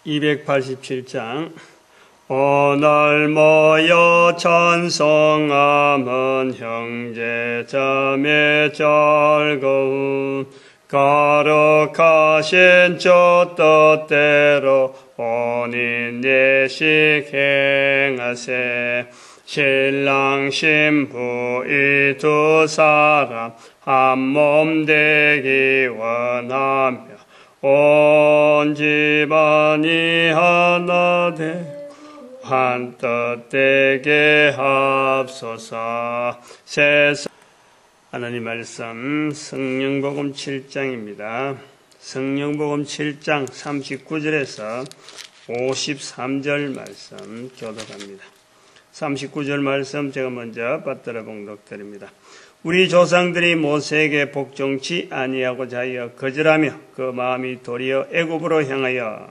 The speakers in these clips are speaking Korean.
287장 오늘 모여 찬송함은 형제자매 즐거움 거룩하신 주 뜻대로 온인 예식 행하세 신랑 신부 이 두 사람 한 몸 되기 원하며 온 집안이 하나 되고 한 뜻 되게 합소서. 하나님 말씀 성령복음 7장입니다. 성령복음 7장 39절에서 53절 말씀 교독합니다. 39절 말씀 제가 먼저 받들어 봉독드립니다. 우리 조상들이 모세에게 복종치 아니하고자 하여 거절하며 그 마음이 도리어 애굽으로 향하여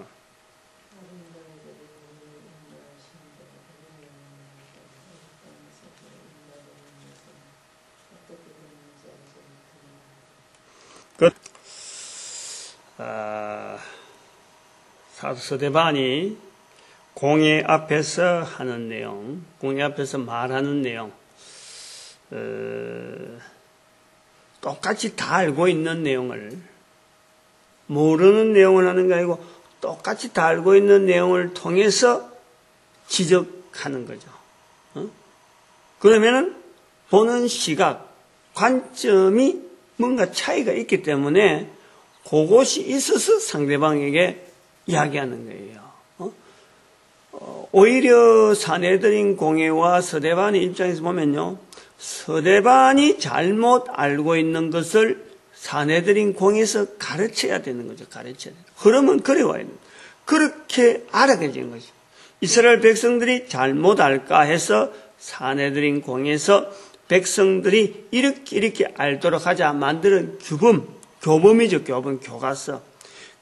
사도 스데반이 공회 앞에서 하는 내용, 공회 앞에서 말하는 내용, 똑같이 다 알고 있는 내용을, 모르는 내용을 하는 게 아니고 똑같이 다 알고 있는 내용을 통해서 지적하는 거죠. 그러면은 보는 시각, 관점이 뭔가 차이가 있기 때문에 그것이 있어서 상대방에게 이야기하는 거예요. 오히려 사내들인 공회와 서대반의 입장에서 보면요, 서대반이 잘못 알고 있는 것을 사내들인 공회에서 가르쳐야 되는 거죠. 가르쳐야 돼요. 흐름은 그래와야 돼요. 그렇게 알아야 되는 거죠. 이스라엘 백성들이 잘못 알까 해서 사내들인 공회에서 백성들이 이렇게 알도록 하자 만드는 교범이죠. 교과서.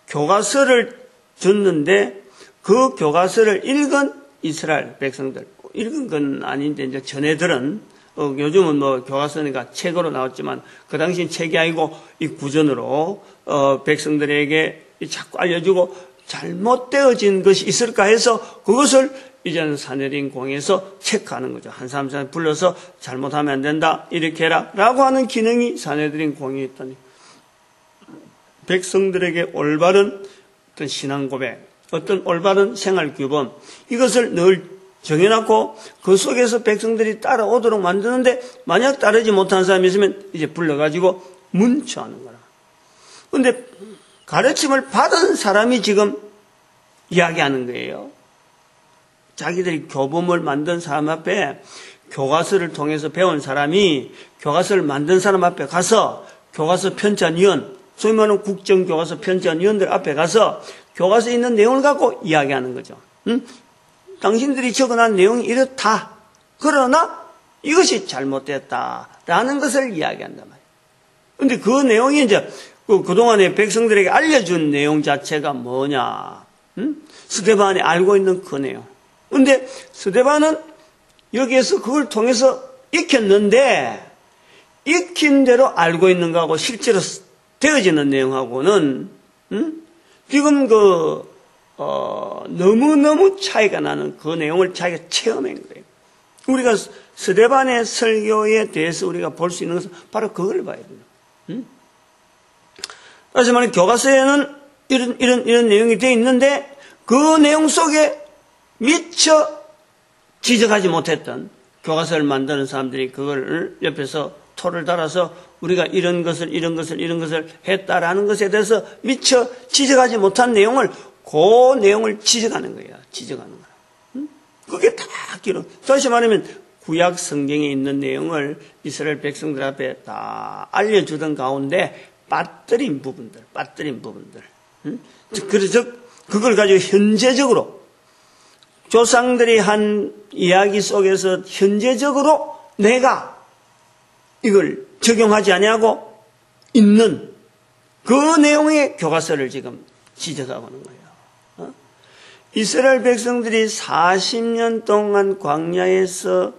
교과서를 줬는데 그 교과서를 읽은 이스라엘 백성들, 읽은 건 아닌데 이제 전애들은 요즘은 뭐 교과서니까 책으로 나왔지만 그 당시엔 책이 아니고 이 구전으로 백성들에게 자꾸 알려주고 잘못되어진 것이 있을까 해서 그것을 이제는 사내린 공회에서 체크하는 거죠. 한 사람 불러서 잘못하면 안 된다, 이렇게 해라 라고 하는 기능이 사내들인 공회에 있다니, 백성들에게 올바른 어떤 신앙 고백, 어떤 올바른 생활 규범, 이것을 늘 정해놨고 그 속에서 백성들이 따라오도록 만드는데 만약 따르지 못한 사람이 있으면 이제 불러가지고 문초하는 거라. 그런데 가르침을 받은 사람이 지금 이야기하는 거예요. 자기들이 교범을 만든 사람 앞에, 교과서를 통해서 배운 사람이 교과서를 만든 사람 앞에 가서 교과서 편찬위원, 소위 말하는 국정교과서 편찬위원들 앞에 가서 교과서에 있는 내용을 갖고 이야기하는 거죠. 당신들이 적어놓은 내용이 이렇다. 그러나 이것이 잘못됐다라는 것을 이야기한단 말이에요. 그런데 그 내용이 이제 그동안에 백성들에게 알려준 내용 자체가 뭐냐? 스데반이 알고 있는 그 내용. 그런데 스데반은 여기에서 그걸 통해서 익혔는데, 익힌 대로 알고 있는 거하고 실제로 되어지는 내용하고는 지금 너무너무 차이가 나는 그 내용을 자기가 체험한 거예요. 우리가 스데반의 설교에 대해서 우리가 볼 수 있는 것은 바로 그걸 봐야 돼요. 다시 말해, 교과서에는 이런 내용이 되어 있는데 그 내용 속에 미처 지적하지 못했던 교과서를 만드는 사람들이 그걸 옆에서 토를 달아서 우리가 이런 것을 했다라는 것에 대해서 미처 지적하지 못한 내용을, 그 내용을 지적하는 거예요. 지적하는 거야. 그게 다 기록. 다시 말하면 구약 성경에 있는 내용을 이스라엘 백성들 앞에 다 알려주던 가운데 빠뜨린 부분들. 그래서 그걸 가지고 현재적으로 조상들이 한 이야기 속에서 현재적으로 내가 이걸 적용하지 아니하고 있는 그 내용의 교과서를 지금 지적하고 있는 거예요. 이스라엘 백성들이 40년 동안 광야에서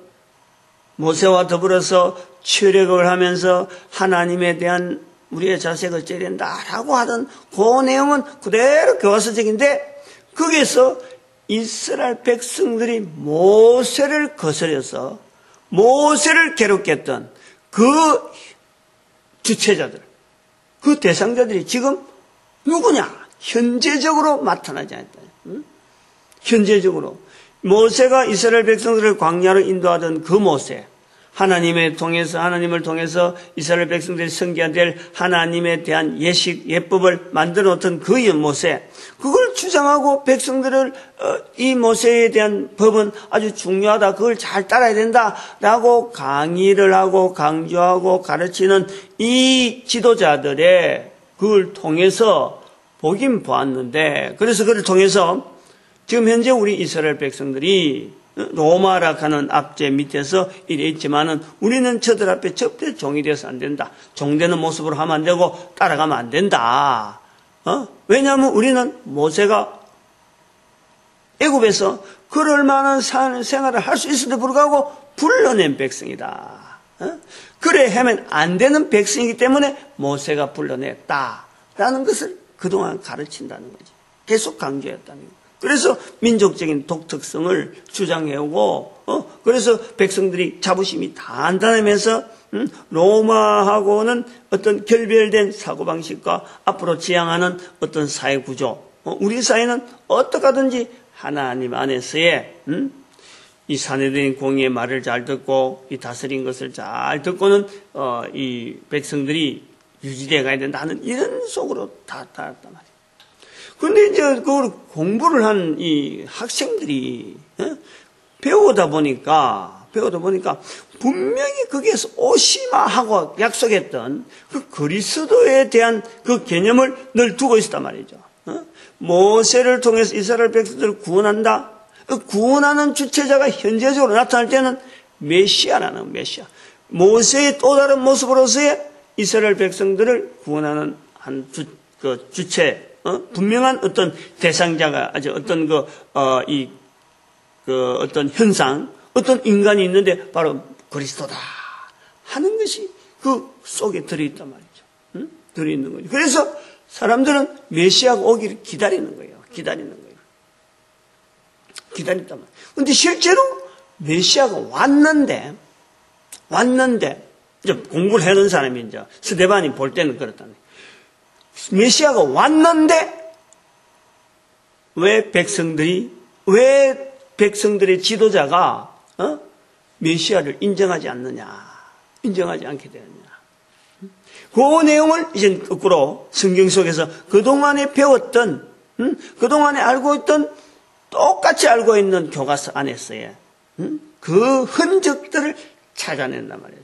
모세와 더불어서 출애굽을 하면서 하나님에 대한 우리의 자세가 어째야 된다라고 하던 그 내용은 그대로 교과서적인데 거기에서 이스라엘 백성들이 모세를 거스려서 모세를 괴롭게 했던 그 주체자들, 그 대상자들이 지금 누구냐? 현재적으로 나타나지 않았다. 현재적으로 모세가 이스라엘 백성들을 광야로 인도하던 그 모세, 하나님을 통해서 이스라엘 백성들이 섬겨야 될 하나님에 대한 예법을 만들어 놓던 그 모세, 그걸 주장하고 백성들을 이 모세에 대한 법은 아주 중요하다, 그걸 잘 따라야 된다라고 강의를 하고 강조하고 가르치는 이 지도자들의 그걸 통해서 보긴 보았는데, 그래서 그를 통해서 지금 현재 우리 이스라엘 백성들이 로마라 하는 압제 밑에서 이래 있지만은 우리는 저들 앞에 절대 종이 되어서 안 된다. 종되는 모습으로 하면 안 되고 따라가면 안 된다. 왜냐하면 우리는 모세가 애굽에서 그럴 만한 생활을 할 수 있음에도 불구하고 불러낸 백성이다. 그래 하면 안 되는 백성이기 때문에 모세가 불러냈다라는 것을 그동안 가르친다는 거지. 계속 강조했다는 거지. 그래서 민족적인 독특성을 주장해오고, 그래서 백성들이 자부심이 단단하면서, 로마하고는 어떤 결별된 사고방식과 앞으로 지향하는 어떤 사회구조, 우리 사회는 어떻게 하든지 하나님 안에서의, 이 사내들인 공의의 말을 잘 듣고, 이 다스린 것을 잘 듣고는, 이 백성들이 유지되어 가야 된다는 이런 속으로 다 따랐단 말이에요. 근데 이제 그걸 공부를 한 이 학생들이 배우다 보니까 분명히 거기에서 오시마하고 약속했던 그 그리스도에 대한 그 개념을 늘 두고 있었단 말이죠. 모세를 통해서 이스라엘 백성들을 구원한다. 그 구원하는 주체자가 현재적으로 나타날 때는 메시아라는 메시아. 모세의 또 다른 모습으로서의 이스라엘 백성들을 구원하는 한 주체. 분명한 어떤 대상자가 아주 어떤 어떤 현상, 어떤 인간이 있는데 바로 그리스도다 하는 것이 그 속에 들어있단 말이죠. 들어있는 거죠. 그래서 사람들은 메시아가 오기를 기다리는 거예요. 기다렸단 말이에요. 근데 실제로 메시아가 왔는데, 이제 공부를 해놓은 사람이 이제 스데반이 볼 때는 그렇다는 거예요. 메시아가 왔는데 왜 백성들의 지도자가 메시아를 인정하지 않게 되느냐. 그 내용을 이제 거꾸로 성경 속에서 그동안에 배웠던, 그동안에 알고 있던, 똑같이 알고 있는 교과서 안에서의 그 흔적들을 찾아낸단 말이에요.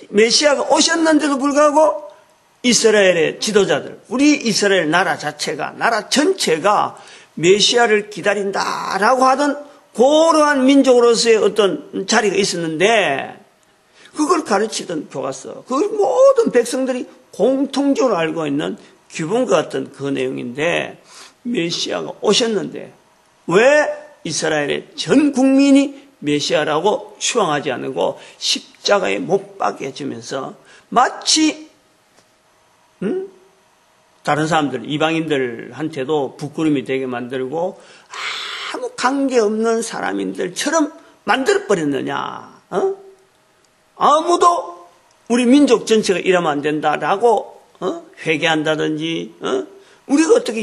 메시아가 오셨는데도 불구하고 이스라엘의 지도자들, 우리 이스라엘 나라 전체가 메시아를 기다린다라고 하던 고러한 민족으로서의 어떤 자리가 있었는데, 그걸 가르치던 교과서, 그걸 모든 백성들이 공통적으로 알고 있는 규범과 같은 그 내용인데, 메시아가 오셨는데 왜 이스라엘의 전 국민이 메시아라고 추앙하지 않고 십자가에 못 박혀지면서 마치 다른 사람들, 이방인들한테도 부끄러움이 되게 만들고 아무 관계없는 사람인들처럼 만들어버렸느냐. 아무도 우리 민족 전체가 이러면 안 된다라고 회개한다든지 우리가 어떻게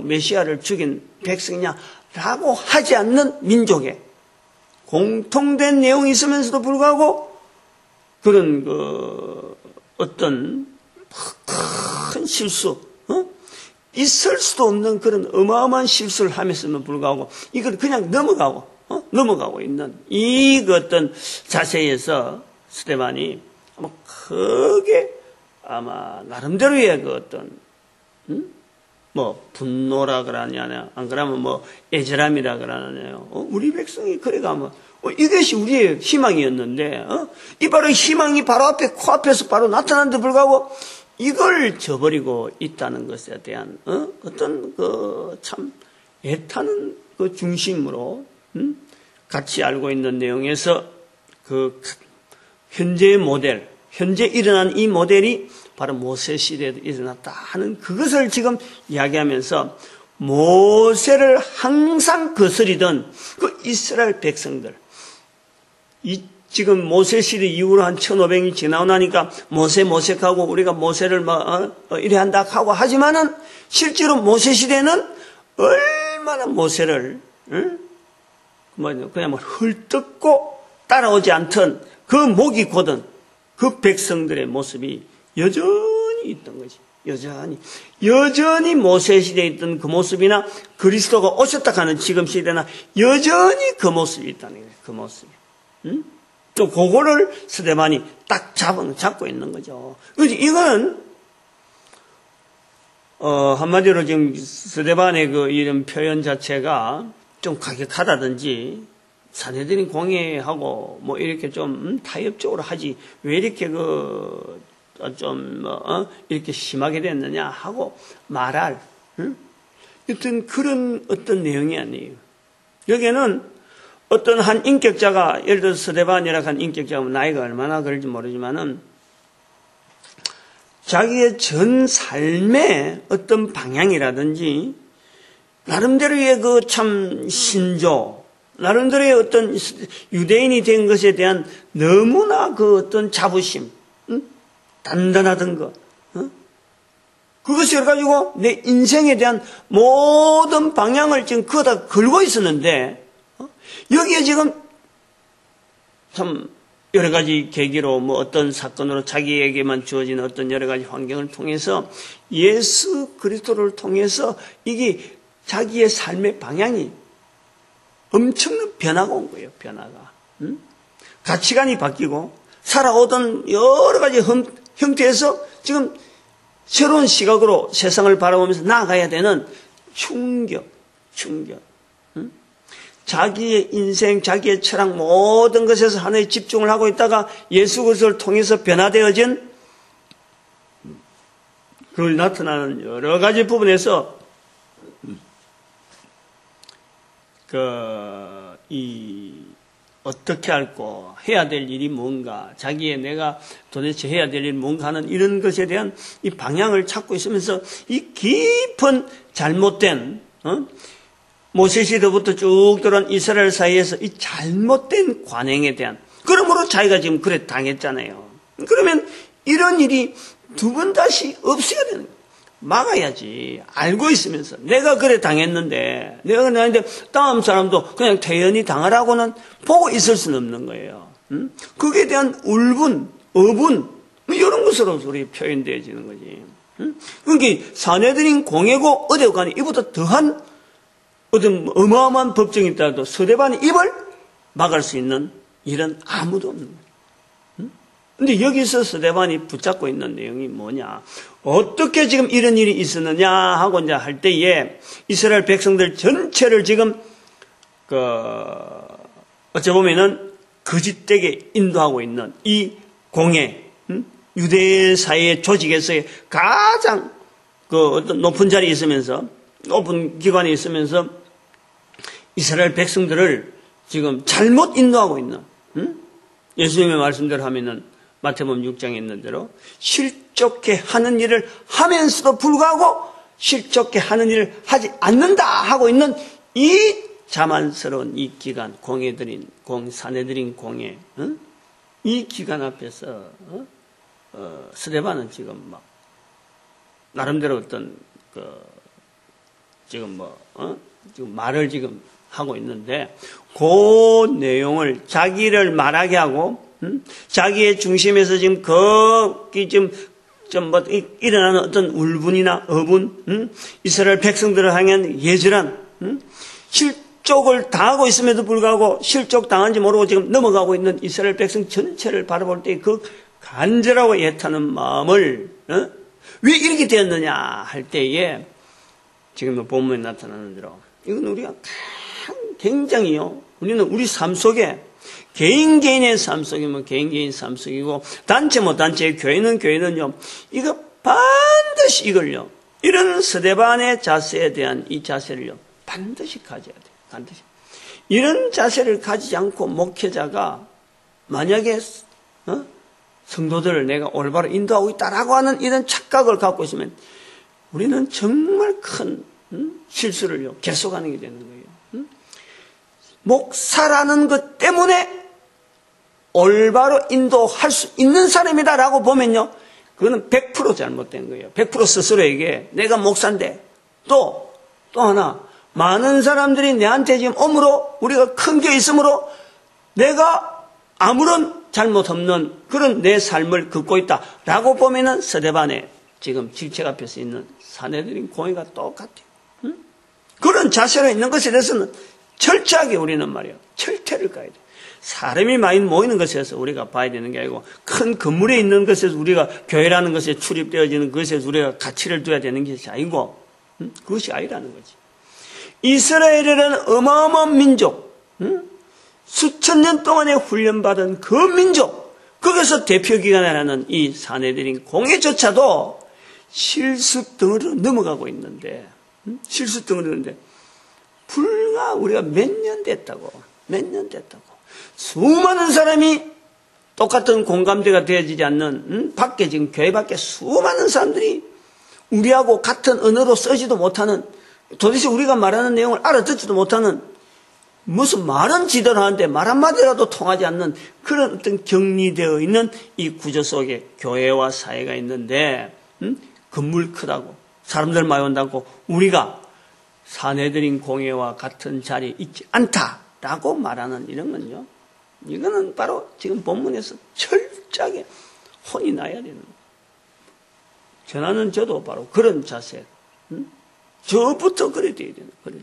메시아를 죽인 백성이냐라고 하지 않는 민족에 공통된 내용이 있으면서도 불구하고 그런 어떤 큰 실수, 있을 수도 없는 그런 어마어마한 실수를 하면서도 불구하고 이걸 그냥 넘어가고 있는 이 어떤 자세에서 스데반이 아마 크게 아마 나름대로의 그 어떤 분노라 그러냐, 안 그러면 애절함이라 그러냐요. 우리 백성이 그래가면 이것이 우리의 희망이었는데, 이 바로 희망이 바로 앞에 코앞에서 바로 나타났는데 불구하고 이걸 저버리고 있다는 것에 대한 어떤 참 애타는 그 중심으로 같이 알고 있는 내용에서 그 현재의 모델, 현재 일어난 이 모델이 바로 모세 시대에도 일어났다 하는 그것을 지금 이야기하면서 모세를 항상 거스리던 그 이스라엘 백성들, 지금 모세 시대 이후로 한 1500년이 지나고 나니까 모색하고 우리가 모세를 이래 한다 하고 하지만은 실제로 모세 시대는 얼마나 모세를 그냥 헐뜯고 따라오지 않던 그 목이 곧은 그 백성들의 모습이 여전히 있던 거지. 여전히 모세 시대에 있던 그 모습이나 그리스도가 오셨다 하는 지금 시대나 여전히 그 모습이 있다는 거예요. 그 모습이. 또 그거를 스데반이 딱 잡고 있는 거죠. 이거는 한마디로 지금 스데반의 그 이런 표현 자체가 좀 가격하다든지 사내들인 공예하고 뭐 이렇게 좀 타협적으로 하지 왜 이렇게 이렇게 심하게 됐느냐 하고 말할 어떤 그런 어떤 내용이 아니에요. 여기에는 어떤 한 인격자가 예를 들어서 스데반이라고 한 인격자가 나이가 얼마나 그럴지 모르지만은 자기의 전 삶의 어떤 방향이라든지 나름대로의 그 참 신조, 나름대로의 어떤 유대인이 된 것에 대한 너무나 그 어떤 자부심, 단단하던 것, 그것을 가지고 내 인생에 대한 모든 방향을 지금 그거다 걸고 있었는데 여기에 지금 참 여러 가지 계기로 뭐 어떤 사건으로 자기에게만 주어진 어떤 여러 가지 환경을 통해서 예수 그리스도를 통해서 이게 자기의 삶의 방향이 엄청난 변화가 온 거예요. 변화가. 가치관이 바뀌고 살아오던 여러 가지 형태에서 지금 새로운 시각으로 세상을 바라보면서 나아가야 되는 충격. 자기의 인생, 자기의 철학 모든 것에서 하나에 집중을 하고 있다가 예수 그리스도를 통해서 변화되어진 그걸 나타나는 여러 가지 부분에서 어떻게 할고 해야 될 일이 뭔가, 자기의 내가 도대체 해야 될 일이 뭔가 하는 이런 것에 대한 이 방향을 찾고 있으면서 이 깊은 잘못된 모세 시대부터 쭉 들어온 이스라엘 사이에서 이 잘못된 관행에 대한, 그러므로 자기가 지금 그래 당했잖아요. 그러면 이런 일이 두 번 다시 없어야 되는 거예요. 막아야지. 알고 있으면서 내가 그래 당했는데, 내가 당했는데 다음 사람도 그냥 태연히 당하라고는 보고 있을 수는 없는 거예요. 거기에 대한 울분, 어분 이런 것으로 우리 표현되어지는 거지. 그러니까 사내들인 공예고 어디간에 이보다 더한 어떤 어마어마한 법정이 있더라도 스데반의 입을 막을 수 있는 일은 아무도 없는 거예요. 근데 여기서 스데반이 붙잡고 있는 내용이 뭐냐? 어떻게 지금 이런 일이 있었느냐 하고 이제 할 때에 이스라엘 백성들 전체를 지금 어찌 보면은 거짓되게 인도하고 있는 이 공예, 유대 사회의 조직에서의 가장 어떤 높은 자리에 있으면서, 높은 기관에 있으면서 이스라엘 백성들을 지금 잘못 인도하고 있는, 예수님의 말씀대로 하면은 마태복음 6장에 있는 대로 실족해 하는 일을 하면서도 불구하고 실족해 하는 일을 하지 않는다 하고 있는 이 자만스러운 이 기간, 사내들인 공예, 이 기간 앞에서 스데반은 지금 막 나름대로 어떤 지금 지금 말을 지금 하고 있는데, 그 내용을 자기를 말하게 하고, 자기의 중심에서 지금 일어나는 어떤 울분이나 어분, 이스라엘 백성들을 향한 예절한, 실족을 당하고 있음에도 불구하고 실족 당한지 모르고 지금 넘어가고 있는 이스라엘 백성 전체를 바라볼 때 그 간절하고 애타는 마음을, 왜 이렇게 되었느냐 할 때에 지금 본문에 나타나는 대로 이건 우리가 굉장히요, 우리는 우리 삶 속에 개인의 삶 속이면 개인 삶 속이고, 단체 단체, 교회는요, 이거 반드시 이걸요, 이런 스데반의 자세에 대한 이 자세를요, 반드시 가져야 돼요. 반드시. 이런 자세를 가지지 않고 목회자가 만약에 성도들을 내가 올바로 인도하고 있다라고 하는 이런 착각을 갖고 있으면 우리는 정말 큰 실수를 계속하는 게 되는 거예요. 목사라는 것 때문에 올바로 인도할 수 있는 사람이다라고 보면요, 그거는 100% 잘못된 거예요. 100% 스스로에게 내가 목사인데 또 하나 많은 사람들이 내한테 지금 om으로 우리가 큰 게 있으므로 내가 아무런 잘못 없는 그런 내 삶을 걷고 있다라고 보면은 스데반의 지금 질책 앞에 서 있는 사내들인 공의가 똑같아요. 그런 자세로 있는 것에 대해서는 철저하게 우리는 말이에요, 철퇴를 가야 돼요. 사람이 많이 모이는 것에서 우리가 봐야 되는 게 아니고 큰 건물에 있는 것에서 우리가 교회라는 것에 출입되어지는 것에서 우리가 가치를 둬야 되는 것이 아니고 그것이 아니라는 거지. 이스라엘이라는 어마어마한 민족, 수천 년 동안에 훈련받은 그 민족, 거기서 대표기관이라는 이 사내들인 공회조차도 실습등으로 넘어가고 있는데, 불과 우리가 몇 년 됐다고. 수많은 사람이 똑같은 공감대가 되어지지 않는, 밖에 지금 교회 밖에 수많은 사람들이 우리하고 같은 언어로 쓰지도 못하는, 도대체 우리가 말하는 내용을 알아듣지도 못하는, 무슨 말은 지대로 하는데 말 한마디라도 통하지 않는 그런 어떤 격리되어 있는 이 구조 속에 교회와 사회가 있는데, 건물 크다고, 사람들 많이 온다고 우리가 사내들인 공회와 같은 자리에 있지 않다라고 말하는 이런 건요, 이거는 바로 지금 본문에서 철저하게 혼이 나야 되는 거예요. 저도 바로 그런 자세, 저부터 그래야 되는 거예요.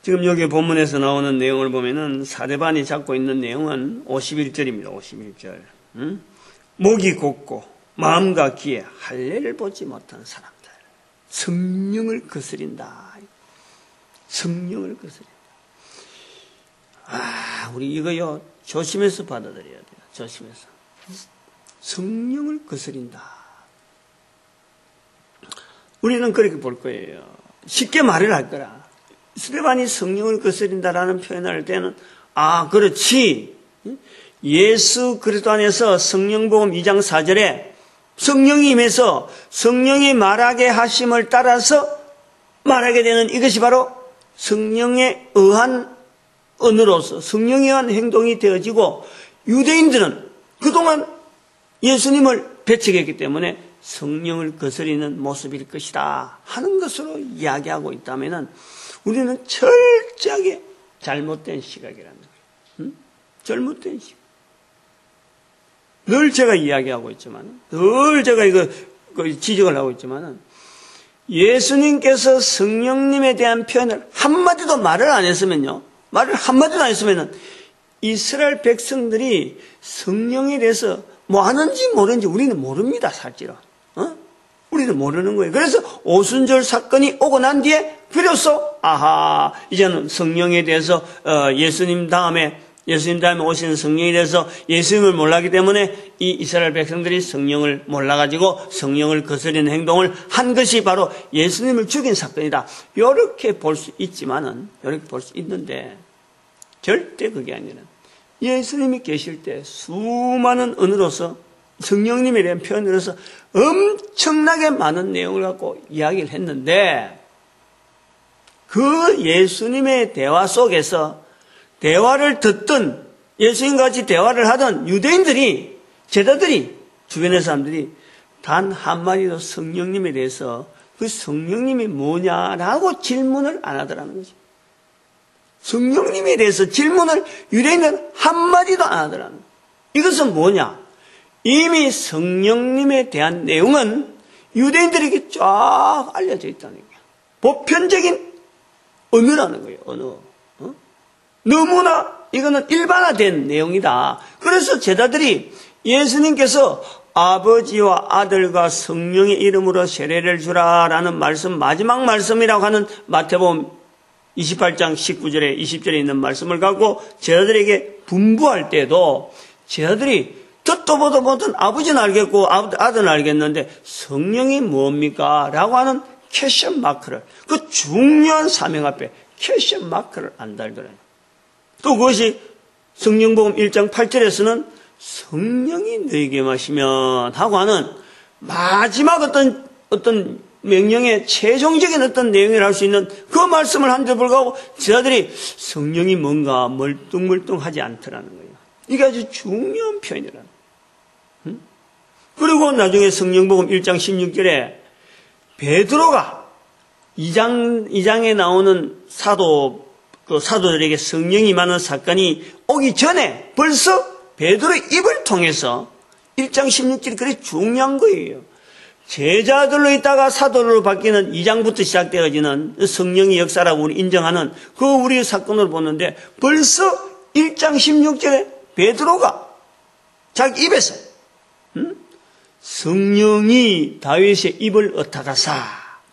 지금 여기 본문에서 나오는 내용을 보면은 사데반이 잡고 있는 내용은 51절입니다. 51절. 목이 곧고 마음과 귀에 할례를 보지 못한 사람들. 성령을 거스린다. 성령을 거스린다. 우리 이거요, 조심해서 받아들여야 돼요. 조심해서. 성령을 거스린다. 우리는 그렇게 볼 거예요. 쉽게 말을 할 거라. 스데반이 성령을 거스린다라는 표현을 할 때는, 그렇지. 예수 그리스도 안에서 성령복음 2장 4절에 성령이 임해서 성령이 말하게 하심을 따라서 말하게 되는 이것이 바로 성령에 의한 언어로서 성령에 의한 행동이 되어지고, 유대인들은 그동안 예수님을 배척했기 때문에 성령을 거스리는 모습일 것이다 하는 것으로 이야기하고 있다면은 우리는 철저하게 잘못된 시각이라는 거예요. 잘못된 시각. 늘 제가 이야기하고 있지만, 늘 제가 이거 지적을 하고 있지만은, 예수님께서 성령님에 대한 표현을 한마디도 말을 안 했으면요, 말을 한마디도 안 했으면은 이스라엘 백성들이 성령에 대해서 뭐 하는지 모르는지 우리는 모릅니다, 사실은. 우리는 모르는 거예요. 그래서 오순절 사건이 오고 난 뒤에 비로소 이제는 성령에 대해서 예수님 다음에 오시는 성령에 대해서 예수님을 몰랐기 때문에 이 이스라엘 백성들이 성령을 몰라가지고 성령을 거스리는 행동을 한 것이 바로 예수님을 죽인 사건이다. 이렇게 볼 수 있지만은, 이렇게 볼 수 있는데 절대 그게 아니라 예수님이 계실 때 수많은 언어로서 성령님에 대한 표현으로서 엄청나게 많은 내용을 갖고 이야기를 했는데, 그 예수님의 대화 속에서 대화를 듣던, 예수님과 같이 대화를 하던 유대인들이, 제자들이, 주변의 사람들이 단 한마디도 성령님에 대해서 그 성령님이 뭐냐라고 질문을 안 하더라는 거죠. 성령님에 대해서 질문을 유대인들은 한마디도 안 하더라는 거예요. 이것은 뭐냐? 이미 성령님에 대한 내용은 유대인들에게 쫙 알려져 있다는 거예요. 보편적인 언어라는 거예요. 언어. 너무나 이거는 일반화된 내용이다. 그래서 제자들이 예수님께서 아버지와 아들과 성령의 이름으로 세례를 주라라는 말씀, 마지막 말씀이라고 하는 마태복음 28장 19절에 20절에 있는 말씀을 갖고 제자들에게 분부할 때도 제자들이 듣도 보도 못한 아버지는 알겠고 아들은 알겠는데 성령이 뭡니까? 라고 하는 퀘션 마크를, 그 중요한 사명 앞에 퀘션 마크를 안 달더라고요. 또 그것이 성령복음 1장 8절에서는 성령이 너에게 마시면 하고 하는 마지막 어떤 명령의 최종적인 어떤 내용을 할 수 있는 그 말씀을 한데 불구하고 저자들이 성령이 뭔가 멀뚱멀뚱하지 않더라는 거예요. 이게 아주 중요한 표현이라는 거예요. 그리고 나중에 성령복음 1장 16절에 베드로가 2장에 나오는 사도들에게 성령이 임하는 사건이 오기 전에 벌써 베드로의 입을 통해서 1장 16절이 그렇게 중요한 거예요. 제자들로 있다가 사도로 바뀌는 2장부터 시작되어지는 성령의 역사라고 우리 인정하는 그 우리의 사건을 보는데 벌써 1장 16절에 베드로가 자기 입에서 성령이 다윗의 입을 엇타가사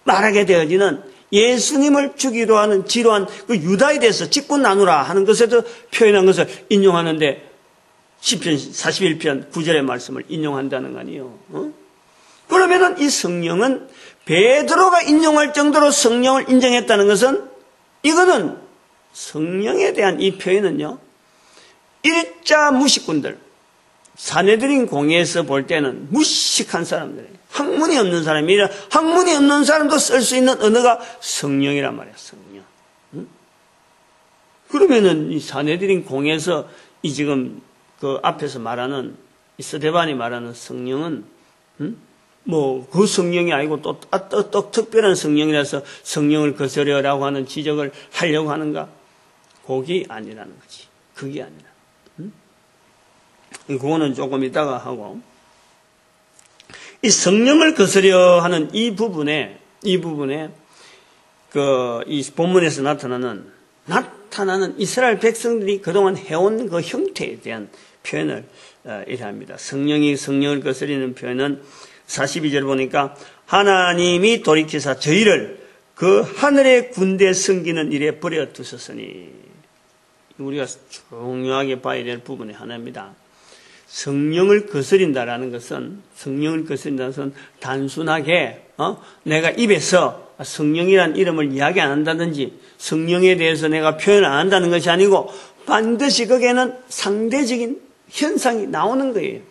말하게 되어지는 예수님을 주기로 하는 지로한 그 유다에 대해서 직분 나누라 하는 것에도 표현한 것을 인용하는데 시편 41편 9절의 말씀을 인용한다는 거 아니에요. 그러면은 이 성령은 베드로가 인용할 정도로 성령을 인정했다는 것은 이거는 성령에 대한 이 표현은요. 일자 무식꾼들 사내들인 공회에서 볼 때는 무식한 사람들 학문이 없는 사람이라 학문이 없는 사람도 쓸 수 있는 언어가 성령이란 말이야. 성령. 그러면은 이 사내들인 공회에서 이 지금 그 앞에서 말하는 이 스데반이 말하는 성령은 뭐 그 성령이 아니고 또 특별한 성령이라서 성령을 거스려라고 하는 지적을 하려고 하는가? 그게 아니라는 거지. 그게 아니라. 그거는 조금 이따가 하고 이 성령을 거스려 하는 이 부분에 이 본문에서 나타나는 이스라엘 백성들이 그동안 해온 그 형태에 대한 표현을 이해합니다. 성령이 성령을 거스리는 표현은 42절 보니까 하나님이 돌이키사 저희를 그 하늘의 군대 섬기는 일에 버려 두셨으니 우리가 중요하게 봐야 될 부분의 하나입니다. 성령을 거스린다라는 것은 단순하게 내가 입에서 성령이라는 이름을 이야기 안 한다든지 성령에 대해서 내가 표현을 안 한다는 것이 아니고 반드시 거기에는 상대적인 현상이 나오는 거예요.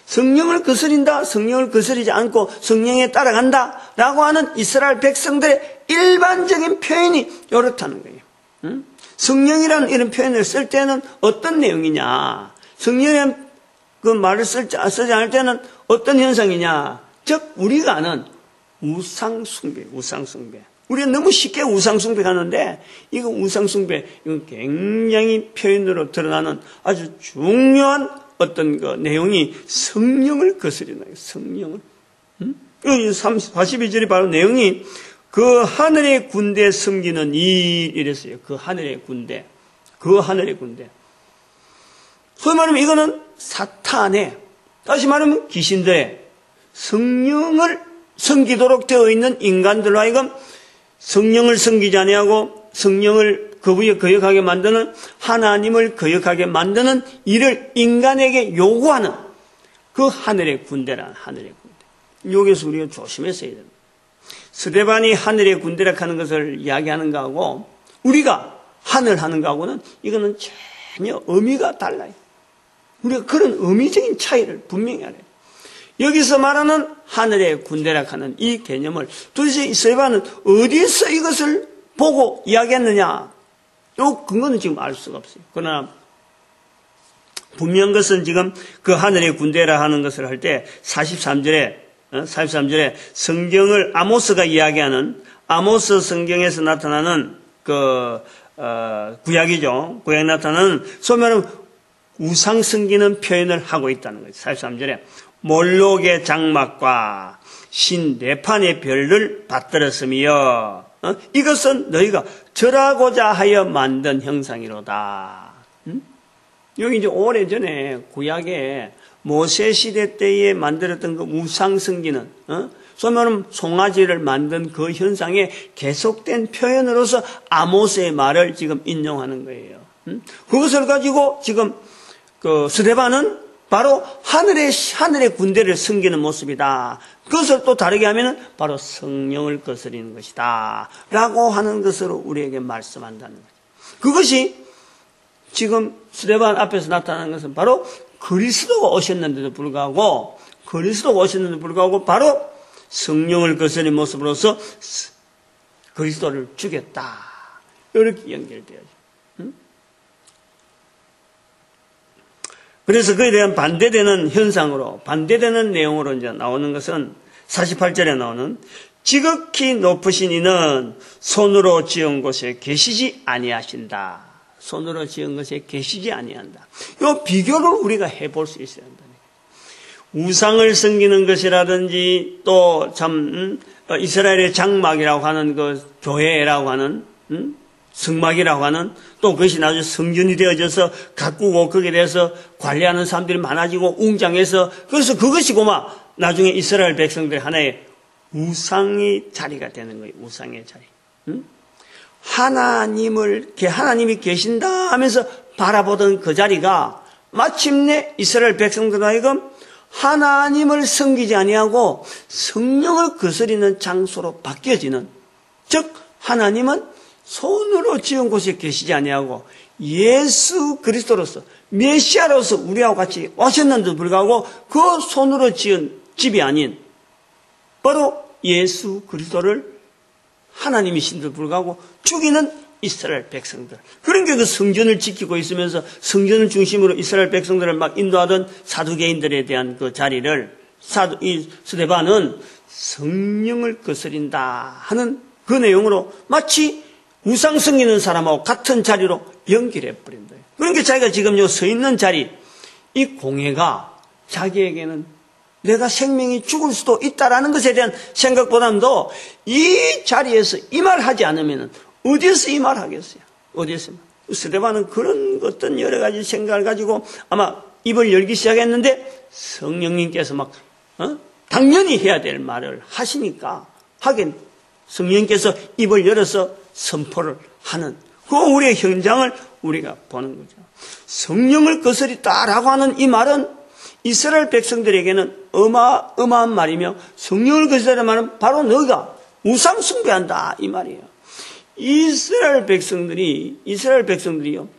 성령을 거스린다, 성령을 거스리지 않고 성령에 따라간다 라고 하는 이스라엘 백성들의 일반적인 표현이 이렇다는 거예요. 성령이라는 이런 표현을 쓸 때는 어떤 내용이냐, 성령이라는 그 말을 쓰지 않을 때는 어떤 현상이냐, 즉 우리가 아는 우상숭배. 우리가 너무 쉽게 우상숭배 하는데 이거 우상숭배 이건 굉장히 표현으로 드러나는 아주 중요한 어떤 그 내용이 성령을 거스리는 거예요. 성령을. 42절이 바로 내용이 그 하늘의 군대 섬기는 일 이랬어요. 그 하늘의 군대. 소위 말하면 이거는 사탄의, 다시 말하면 귀신들의 성령을 섬기도록 되어 있는 인간들로 하여금 성령을 섬기지 아니하고 성령을 거역하게 만드는, 하나님을 거역하게 만드는 일을 인간에게 요구하는 그 하늘의 군대란 하늘의 군대. 여기서 우리가 조심했어야 됩니다. 스데반이 하늘의 군대라 하는 것을 이야기하는 거하고 우리가 하늘 하는 거하고는 이거는 전혀 의미가 달라요. 우리가 그런 의미적인 차이를 분명히 알아요. 여기서 말하는 하늘의 군대라 하는 이 개념을 도대체 이 스데반은 어디서 이것을 보고 이야기했느냐? 요 근거는 지금 알 수가 없어요. 그러나 분명한 것은 지금 그 하늘의 군대라 하는 것을 할 때 43절에 성경을 아모스가 이야기하는 아모스 성경에서 나타나는 구약이죠. 구약에 나타나는 소멸은 우상 섬기는 표현을 하고 있다는 거죠. 43절에 몰록의 장막과 신 네판의 별을 받들었으며 이것은 너희가 절하고자 하여 만든 형상이로다. 여기 이제 오래전에 구약에 모세 시대 때에 만들었던 그 우상 섬기는 소멸은 송아지를 만든 그 현상에 계속된 표현으로서 아모스의 말을 지금 인용하는 거예요. 그것을 가지고 지금 그 스데반은 바로 하늘의 군대를 섬기는 모습이다. 그것을 또 다르게 하면은 바로 성령을 거스리는 것이다. 라고 하는 것으로 우리에게 말씀한다는 거죠. 그것이 지금 스데반 앞에서 나타나는 것은 바로 그리스도가 오셨는데도 불구하고 바로 성령을 거스린 모습으로서 그리스도를 죽였다. 이렇게 연결되어져. 그래서 그에 대한 반대되는 현상으로, 반대되는 내용으로 이제 나오는 것은 48절에 나오는 지극히 높으신 이는 손으로 지은 곳에 계시지 아니하신다. 손으로 지은 것에 계시지 아니한다. 이 비교를 우리가 해볼 수 있어야 한다. 우상을 섬기는 것이라든지 또 참 이스라엘의 장막이라고 하는 그 교회라고 하는 성막이라고 하는 또 그것이 나중에 성전이 되어져서 가꾸고 거기에 대해서 관리하는 사람들이 많아지고 웅장해서 그래서 그것이 고마 나중에 이스라엘 백성들의 하나의 우상의 자리가 되는 거예요. 우상의 자리. 하나님이 계신다 하면서 바라보던 그 자리가 마침내 이스라엘 백성들 하여금 하나님을 섬기지 아니하고 성령을 거스리는 장소로 바뀌어지는, 즉 하나님은 손으로 지은 곳에 계시지 아니하고 예수 그리스도로서 메시아로서 우리하고 같이 오셨는데도 불구하고 그 손으로 지은 집이 아닌 바로 예수 그리스도를 하나님이신데도 불구하고 죽이는 이스라엘 백성들. 그러니까 그 성전을 지키고 있으면서 성전을 중심으로 이스라엘 백성들을 막 인도하던 사두개인들에 대한 그 자리를 이 스데반은 성령을 거스린다 하는 그 내용으로 마치 우상 섬기는 사람하고 같은 자리로 연결해 버린 거예요. 그러니까 자기가 지금 서 있는 자리, 이 공회가 자기에게는 내가 생명이 죽을 수도 있다라는 것에 대한 생각보다도 이 자리에서 이 말 하지 않으면 어디에서 이 말 하겠어요? 어디에서? 스데반은 그런 어떤 여러 가지 생각을 가지고 아마 입을 열기 시작했는데 성령님께서 막 당연히 해야 될 말을 하시니까 하긴 성령님께서 입을 열어서 선포를 하는 그 우리의 현장을 우리가 보는 거죠. 성령을 거스리다라고 하는 이 말은 이스라엘 백성들에게는 어마어마한 말이며 성령을 거스리다는 말은 바로 너희가 우상 숭배한다 이 말이에요. 이스라엘 백성들이요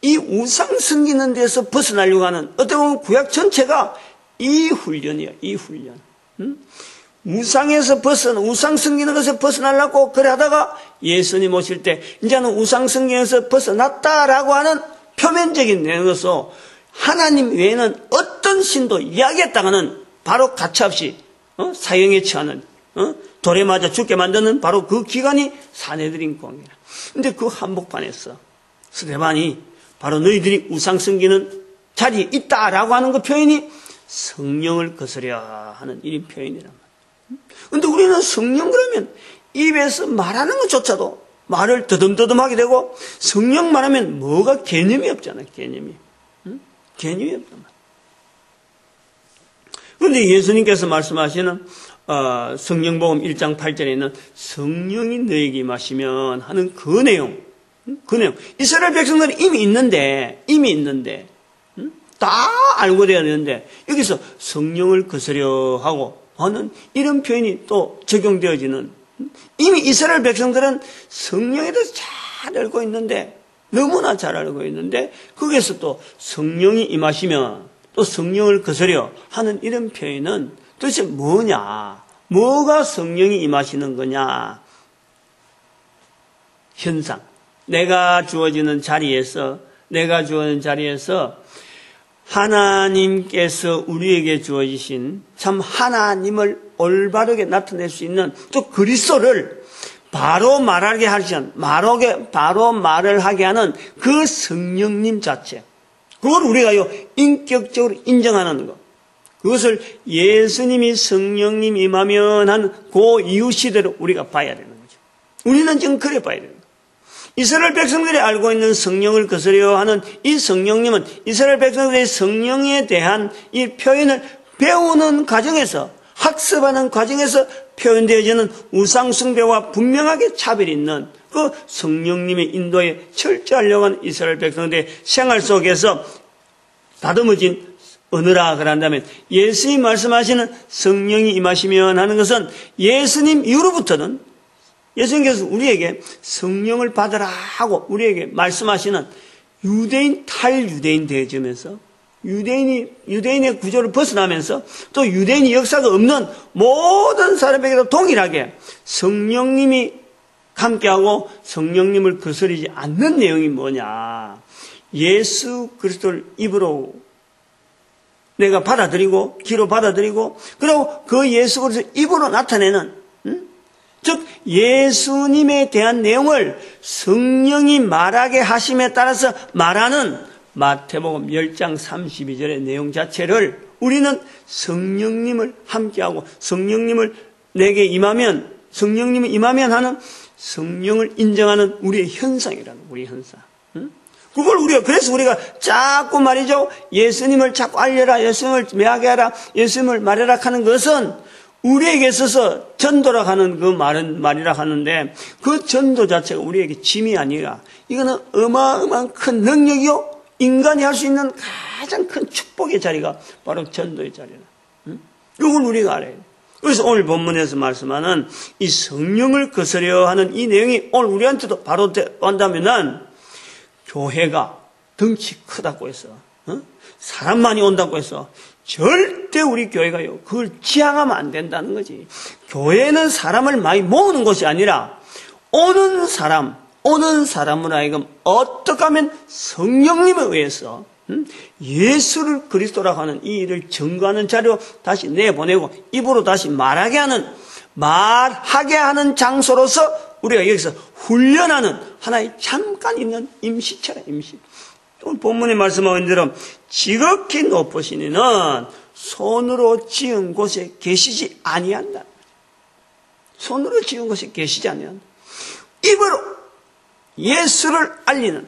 이 우상 섬기는 데서 벗어나려고 하는 어떻게 보면 구약 전체가 이 훈련이에요. 이 훈련. 우상 섬기는 것에서 벗어나려고 그래 하다가 예수님 오실 때 이제는 우상 섬기면서 벗어났다라고 하는 표면적인 내용에서 하나님 외에는 어떤 신도 이야기했다가는 바로 가차없이 사형에 처하는 돌에 맞아 죽게 만드는 바로 그 기간이 사내들인 공이라. 근데 그 한복판에서 스데반이 바로 너희들이 우상 섬기는 자리에 있다라고 하는 그 표현이 성령을 거스려 하는 이 표현이란 말이에요. 근데 우리는 성령 그러면 입에서 말하는 것조차도 말을 더듬더듬하게 되고 성령 말하면 뭐가 개념이 없잖아요. 개념이 없단 말이에요. 그런데 예수님께서 말씀하시는 성령복음 1장 8절에 있는 성령이 너에게 임하시면 하는 그 내용. 이스라엘 백성들은 이미 있는데 다 알고 되어야 되는데 여기서 성령을 거스려 하고 하는 이런 표현이 또 적용되어지는, 이미 이스라엘 백성들은 성령에 대해서 잘 알고 있는데 너무나 잘 알고 있는데 거기에서 또 성령이 임하시면 또 성령을 거스려 하는 이런 표현은 도대체 뭐냐? 뭐가 성령이 임하시는 거냐? 현상. 내가 주어지는 자리에서 하나님께서 우리에게 주어지신 참 하나님을 올바르게 나타낼 수 있는 또 그리스도를 바로 말하게 하는 그 성령님 자체. 그걸 우리가요, 인격적으로 인정하는 것. 그것을 예수님이 성령님 임하면 한 그 이후 시대로 우리가 봐야 되는 거죠. 우리는 지금 그래 봐야 되는 거예요. 이스라엘 백성들이 알고 있는 성령을 거스려 하는 이 성령님은 이스라엘 백성들의 성령에 대한 이 표현을 배우는 과정에서, 학습하는 과정에서 표현되어지는 우상숭배와 분명하게 차별이 있는 그 성령님의 인도에 철저하려고 하는 이스라엘 백성들의 생활 속에서 다듬어진 언어라 그런다면 예수님 말씀하시는 성령이 임하시면 하는 것은 예수님 이후로부터는 예수님께서 우리에게 성령을 받으라 하고 우리에게 말씀하시는 유대인 탈유대인 되어지면서 유대인의 구조를 벗어나면서 또 유대인의 역사가 없는 모든 사람에게도 동일하게 성령님이 함께하고 성령님을 거스르지 않는 내용이 뭐냐. 예수 그리스도를 입으로 내가 받아들이고 귀로 받아들이고 그리고 그 예수 그리스도 입으로 나타내는 즉 예수님에 대한 내용을 성령이 말하게 하심에 따라서 말하는 마태복음 10장 32절의 내용 자체를 우리는 성령님을 함께하고 성령님을 내게 임하면 성령님을 임하면 하는 성령을 인정하는 우리의 현상이라는 우리의 현상. 그걸 그래서 우리가 자꾸 말이죠. 예수님을 자꾸 알려라, 예수님을 매하게 하라, 예수님을 말해라 하는 것은 우리에게 있어서 전도라 하는 그 말이라 하는데 그 전도 자체가 우리에게 짐이 아니라 이거는 어마어마한 큰 능력이요. 인간이 할 수 있는 가장 큰 축복의 자리가 바로 전도의 자리라. 이걸 우리가 알아야 돼요. 그래서 오늘 본문에서 말씀하는 이 성령을 거스려 하는 이 내용이 오늘 우리한테도 바로 온다면은 교회가 덩치 크다고 해서 사람 많이 온다고 해서 절대 우리 교회가요 그걸 지향하면 안 된다는 거지. 교회는 사람을 많이 모으는 것이 아니라 오는 사람을 하여금 어떻게 하면 성령님에 의해서 예수를 그리스도라고 하는 이 일을 증거하는 자료 다시 내보내고 입으로 다시 말하게 하는 장소로서 우리가 여기서 훈련하는 하나의 잠깐 있는 임시처럼 임시. 오늘 본문에 말씀하신 대로 지극히 높으신 이는 손으로 지은 곳에 계시지 아니한다. 손으로 지은 곳에 계시지 아니한다. 입으로 예수를 알리는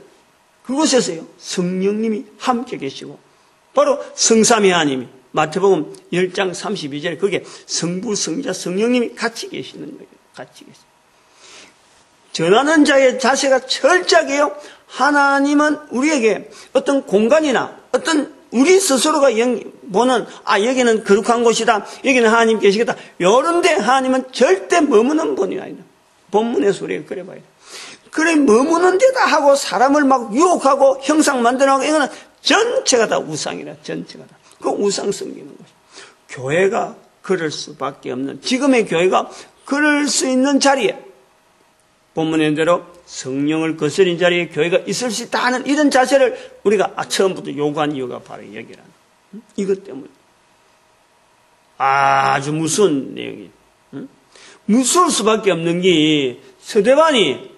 그곳에서요 성령님이 함께 계시고 바로 성삼위 하나님이 마태복음 10장 32절에 그게 성부 성자 성령님이 같이 계시는 거예요. 같이 계시. 전하는 자의 자세가 철저하게요. 하나님은 우리에게 어떤 공간이나 어떤 우리 스스로가 보는 여기는 거룩한 곳이다. 여기는 하나님 계시겠다. 이런데 하나님은 절대 머무는 분이 아니다. 본문에서 우리가 그래 봐야 돼. 그래 머무는 데다 하고 사람을 막 유혹하고 형상 만들어가고 이거는 전체가 다 우상이라. 전체가 다. 그 우상 섬기는 것이. 교회가 그럴 수밖에 없는 지금의 교회가 그럴 수 있는 자리에 본문의 대로 성령을 거스린 자리에 교회가 있을 수 있다 하는 이런 자세를 우리가 처음부터 요구한 이유가 바로 여기라는 이것 때문에 아주 무서운 내용이에요. 무서울 수밖에 없는 게 스데반이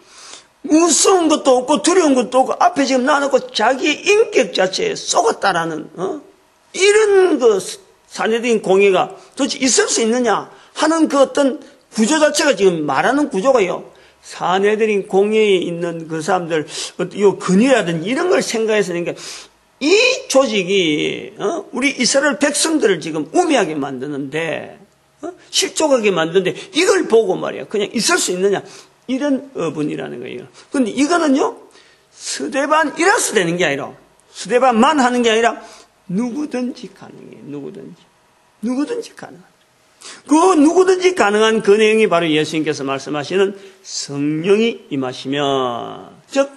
무서운 것도 없고 두려운 것도 없고 앞에 지금 놔놓고 자기의 인격 자체에 속았다라는 이런 그 사내들인 공예가 도대체 있을 수 있느냐 하는 그 어떤 구조 자체가 지금 말하는 구조가요. 사내들인 공예에 있는 그 사람들, 요 근위라든지 이런 걸 생각해서 이 조직이 우리 이스라엘 백성들을 지금 우매하게 만드는데 실족하게 만드는데 이걸 보고 말이야 그냥 있을 수 있느냐 이런 어분이라는 거예요. 그런데 이거는요 스데반이라서 되는 게 아니라 스데반만 하는 게 아니라 누구든지 가능해요. 누구든지 가능한. 그 누구든지 가능한 그 내용이 바로 예수님께서 말씀하시는 성령이 임하시면 즉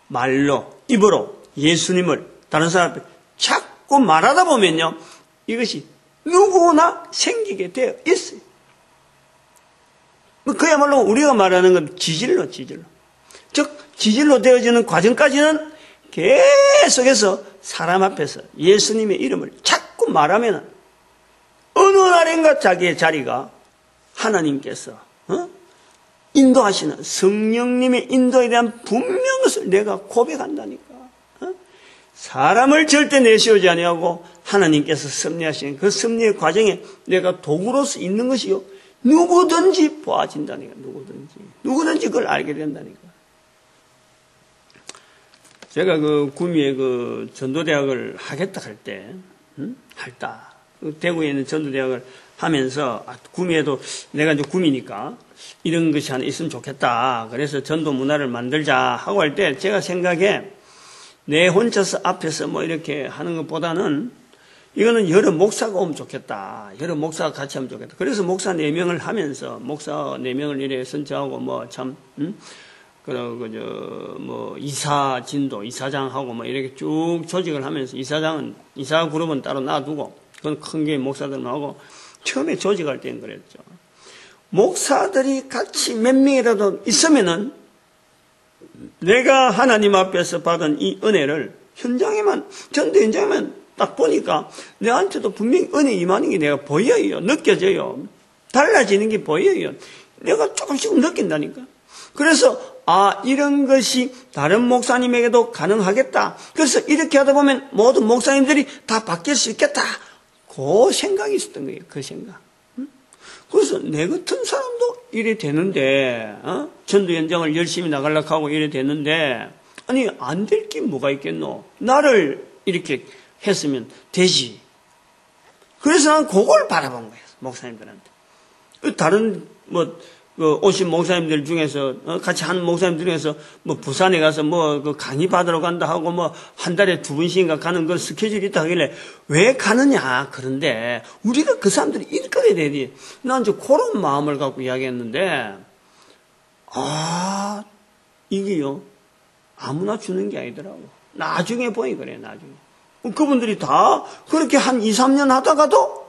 말로 입으로 예수님을 다른 사람 앞에 자꾸 말하다 보면요 이것이 누구나 생기게 되어 있어요. 그야말로 우리가 말하는 건 지질로 즉 지질로 되어지는 과정까지는 계속해서 사람 앞에서 예수님의 이름을 자꾸 말하면 어느 날인가 자기의 자리가 하나님께서 인도하시는 성령님의 인도에 대한 분명한 것을 내가 고백한다니까. 사람을 절대 내세우지 아니하고 하나님께서 섭리하시는 그 섭리의 과정에 내가 도구로서 있는 것이요 누구든지 보아진다니까. 누구든지 그걸 알게 된다니까. 제가 그 구미에 그 전도대학을 하겠다 할 때 대구에 있는 전도대학을 하면서 구미에도 내가 이제 구미니까 이런 것이 하나 있으면 좋겠다. 그래서 전도 문화를 만들자 하고 할 때 제가 생각에 내 혼자서 앞에서 뭐 이렇게 하는 것보다는 이거는 여러 목사가 오면 좋겠다. 여러 목사가 같이 하면 좋겠다. 그래서 목사 4명을 하면서 목사 4명을 이래 선정하고 뭐 참 이사진도, 이사장하고 뭐 이렇게 쭉 조직을 하면서 이사 그룹은 따로 놔두고, 그건 큰 교회 목사들만 하고, 처음에 조직할 때는 그랬죠. 목사들이 같이 몇 명이라도 있으면은, 내가 하나님 앞에서 받은 이 은혜를 전도 현장에만 딱 보니까, 내한테도 분명히 은혜 임하는 게 내가 보여요. 느껴져요. 달라지는 게 보여요. 내가 조금씩 느낀다니까. 그래서 이런 것이 다른 목사님에게도 가능하겠다. 그래서 이렇게 하다 보면 모든 목사님들이 다 바뀔 수 있겠다. 그 생각이 있었던 거예요. 그 생각. 그래서 내 같은 사람도 이래 되는데, 전도 현장을 열심히 나가려고 하고 이래 되는데, 아니 안 될 게 뭐가 있겠노? 나를 이렇게 했으면 되지. 그래서 난 그걸 바라본 거예요. 목사님들한테. 다른 오신 목사님들 중에서 같이 한 목사님들 중에서 부산에 가서 그 강의 받으러 간다 하고 한 달에 2번씩인가 가는 그 스케줄이 있다 하길래 왜 가느냐. 그런데 우리가 그 사람들이 일거려야 되지. 난 이제 그런 마음을 갖고 이야기했는데 이게요 아무나 주는 게 아니더라고. 나중에 보니 그래. 나중에 그분들이 다 그렇게 한 2, 3년 하다가도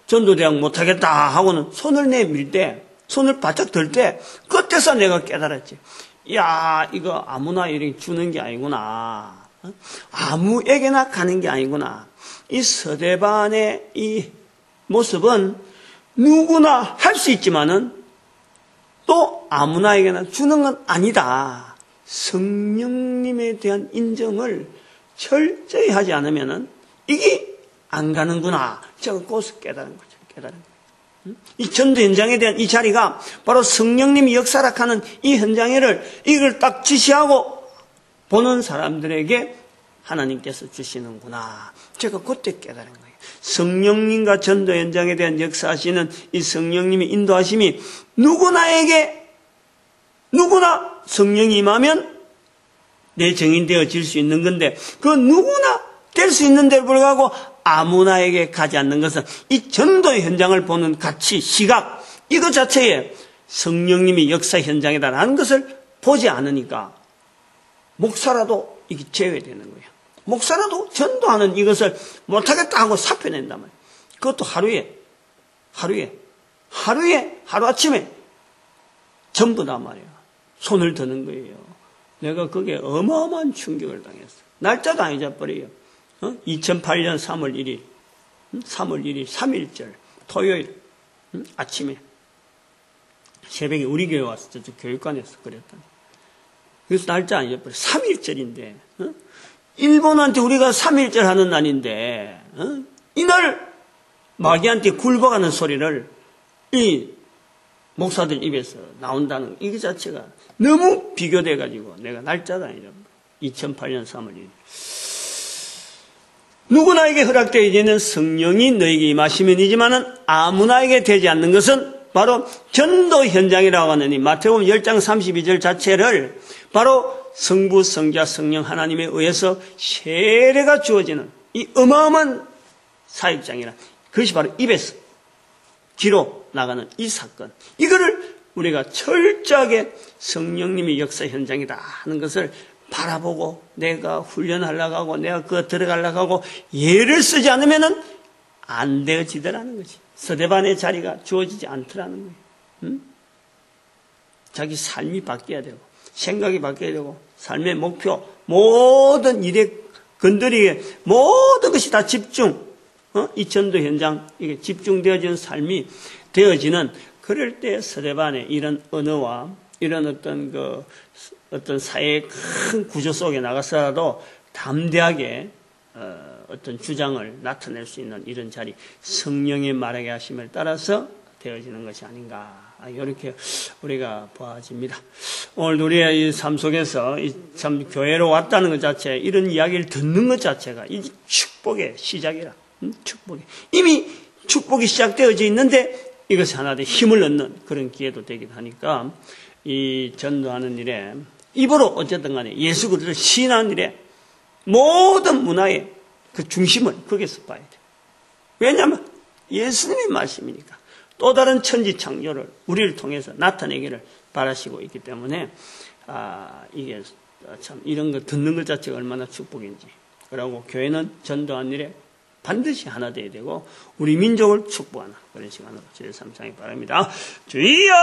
전도대학 못하겠다 하고는 손을 내밀 때, 손을 바짝 들 때, 그때서 내가 깨달았지. 야, 이거 아무나 이렇게 주는 게 아니구나. 아무에게나 가는 게 아니구나. 이 서대반의 이 모습은 누구나 할 수 있지만은 또 아무나에게나 주는 건 아니다. 성령님에 대한 인정을 철저히 하지 않으면은 이게 안 가는구나. 제가 그것을 깨달은 거죠. 깨달은 거예요. 이 전도 현장에 대한 이 자리가 바로 성령님이 역사락하는 이 이걸 딱 지시하고 보는 사람들에게 하나님께서 주시는구나. 제가 그때 깨달은 거예요. 성령님과 전도 현장에 대한 역사하시는 이 성령님의 인도하심이 누구나 성령이 임하면 내 정인되어질 수 있는 건데 그 누구나 될 수 있는데도 불구하고 아무나에게 가지 않는 것은 이 전도의 현장을 보는 가치, 시각 이것 자체에 성령님이 역사 현장이다라는 것을 보지 않으니까 목사라도 이게 제외되는 거예요. 목사라도 전도하는 이것을 못하겠다 하고 사표낸단 말이에요. 그것도 하루아침에 전부 다 말이에요. 손을 드는 거예요. 내가 그게 어마어마한 충격을 당했어. 날짜도 안 잊어버려요. 2008년 3월 1일, 3일절, 토요일, 아침에, 새벽에 우리 교회 왔어. 저쪽 교육관에서 그랬더니. 그래서 날짜 안 잊어버려. 3일절인데, 일본한테 우리가 3일절 하는 날인데, 이날 마귀한테 굴복하는 소리를 이 목사들 입에서 나온다는 이게 자체가 너무 비교돼가지고 내가 날짜도 아니라 2008년 3월 1일. 누구나에게 허락되어지는 성령이 너에게 임하시면이지만은 아무나에게 되지 않는 것은 바로 전도 현장이라고 하는 이 마태복음 10장 32절 자체를 바로 성부, 성자, 성령 하나님에 의해서 세례가 주어지는 이 어마어마한 사역장이라 그것이 바로 입에서 귀로 나가는 이 사건. 이거를 우리가 철저하게 성령님의 역사 현장이다 하는 것을 바라보고 내가 훈련하려고 하고 내가 그거 들어가려고 하고 예를 쓰지 않으면은 안 되어지더라는 거지. 서대반의 자리가 주어지지 않더라는 거예요. 자기 삶이 바뀌어야 되고 생각이 바뀌어야 되고 삶의 목표 모든 일에 건드리게 모든 것이 다 집중 이 전도 현장 이게 집중되어지는 삶이 되어지는 그럴 때 서대반의 이런 언어와 이런 어떤 사회의 큰 구조 속에 나가서라도 담대하게 어떤 주장을 나타낼 수 있는 이런 자리, 성령의 말하게 하심을 따라서 되어지는 것이 아닌가. 이렇게 우리가 보아집니다. 오늘 우리의 이 삶 속에서 참 교회로 왔다는 것 자체, 이런 이야기를 듣는 것 자체가 이 축복의 시작이라. 축복이 이미 축복이 시작되어져 있는데 이것이 하나 더 힘을 얻는 그런 기회도 되기도 하니까 이 전도하는 일에 입으로 어쨌든 간에 예수 그리스도를 시인하는 일에 모든 문화의 그 중심을 거기서 봐야 돼요. 왜냐하면 예수님의 말씀이니까 또 다른 천지창조를 우리를 통해서 나타내기를 바라시고 있기 때문에 이게 참 이런 거 듣는 것 자체가 얼마나 축복인지. 그리고 교회는 전도한 일에 반드시 하나 되어야 되고 우리 민족을 축복하는 그런 시간으로 저희 삼창이 바랍니다. 주여!